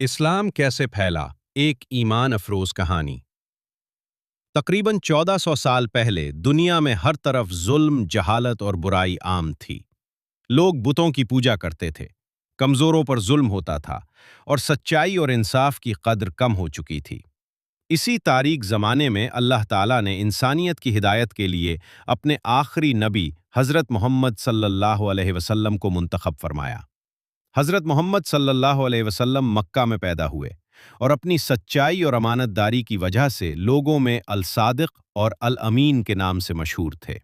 इस्लाम कैसे फैला? एक ईमान अफरोज कहानी। तकरीबन 1400 साल पहले दुनिया में हर तरफ जुल्म, जहालत और बुराई आम थी। लोग बुतों की पूजा करते थे, कमजोरों पर जुल्म होता था और सच्चाई और इंसाफ की कद्र कम हो चुकी थी। इसी तारीक ज़माने में अल्लाह ताला ने इंसानियत की हिदायत के लिए अपने आखिरी नबी हज़रत मोहम्मद सल्लल्लाहु अलैहि वसल्लम को मुंतखब फरमाया। हज़रत मोहम्मद सल्लल्लाहु अलैहि वसल्लम मक्का में पैदा हुए और अपनी सच्चाई और अमानतदारी की वजह से लोगों में अल सादिक और अल अमीन के नाम से मशहूर थे।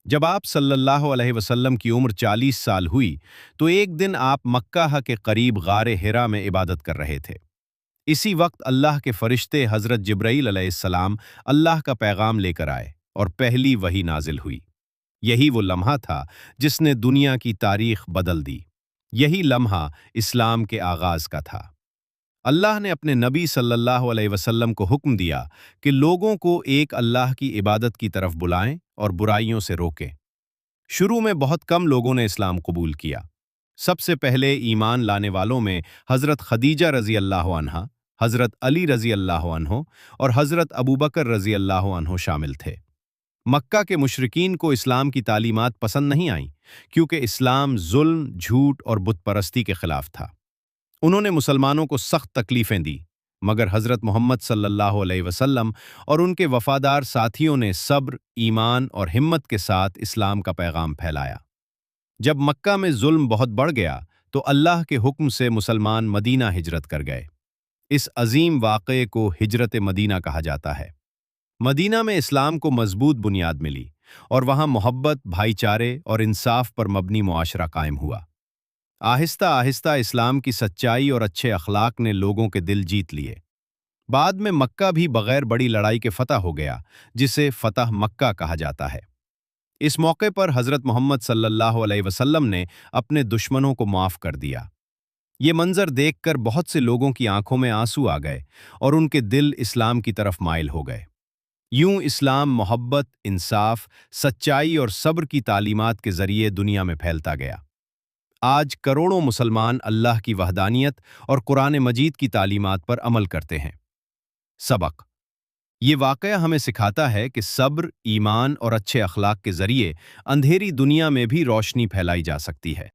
जब आप सल्लल्लाहु अलैहि वसल्लम की उम्र 40 साल हुई तो एक दिन आप मक्का के करीब गारे हिरा में इबादत कर रहे थे। इसी वक्त अल्लाह के फरिश्ते हज़रत जिब्राईल अलैहिस्सलाम अल्लाह का पैगाम लेकर आए और पहली वही नाजिल हुई। यही वो लम्हा था जिसने दुनिया की तारीख बदल दी। यही लम्हा इस्लाम के आगाज का था। अल्लाह ने अपने नबी सल्लल्लाहु अलैहि वसल्लम को हुक्म दिया कि लोगों को एक अल्लाह की इबादत की तरफ बुलाएं और बुराइयों से रोकें। शुरू में बहुत कम लोगों ने इस्लाम कबूल किया। सबसे पहले ईमान लाने वालों में हज़रत खदीजा रज़ी अल्लाह अन्हा, हज़रत अली रज़ी अल्लाह अन्हो और हज़रत अबू बकर रज़ी अल्लाह अन्हो शामिल थे। मक्का के मुशरिकीन को इस्लाम की तालीमात पसंद नहीं आईं, क्योंकि इस्लाम जुल्म, झूठ और बुत परस्ती के खिलाफ था। उन्होंने मुसलमानों को सख्त तकलीफें दी, मगर हज़रत मोहम्मद सल्लल्लाहु अलैहि वसल्लम और उनके वफादार साथियों ने सब्र, ईमान और हिम्मत के साथ इस्लाम का पैगाम फैलाया। जब मक्का में जुल्म बहुत बढ़ गया तो अल्लाह के हुक्म से मुसलमान मदीना हिजरत कर गए। इस अजीम वाक़ये को हिजरत मदीना कहा जाता है। मदीना में इस्लाम को मजबूत बुनियाद मिली और वहाँ मोहब्बत, भाईचारे और इंसाफ पर मबनी मुआशरा कायम हुआ। आहिस्ता आहिस्ता इस्लाम की सच्चाई और अच्छे अखलाक ने लोगों के दिल जीत लिए। बाद में मक्का भी बगैर बड़ी लड़ाई के फतह हो गया, जिसे फतह मक्का कहा जाता है। इस मौके पर हज़रत मोहम्मद सल्लल्लाहु अलैहि वसल्लम ने अपने दुश्मनों को माफ़ कर दिया। ये मंजर देखकर बहुत से लोगों की आंखों में आंसू आ गए और उनके दिल इस्लाम की तरफ माइल हो गए। यूं इस्लाम मोहब्बत, इंसाफ, सच्चाई और सब्र की तालीमात के जरिए दुनिया में फैलता गया। आज करोड़ों मुसलमान अल्लाह की वहदानियत और कुरान मजीद की तालीमात पर अमल करते हैं। सबक: ये वाक़या हमें सिखाता है कि सब्र, ईमान और अच्छे अखलाक के जरिए अंधेरी दुनिया में भी रोशनी फैलाई जा सकती है।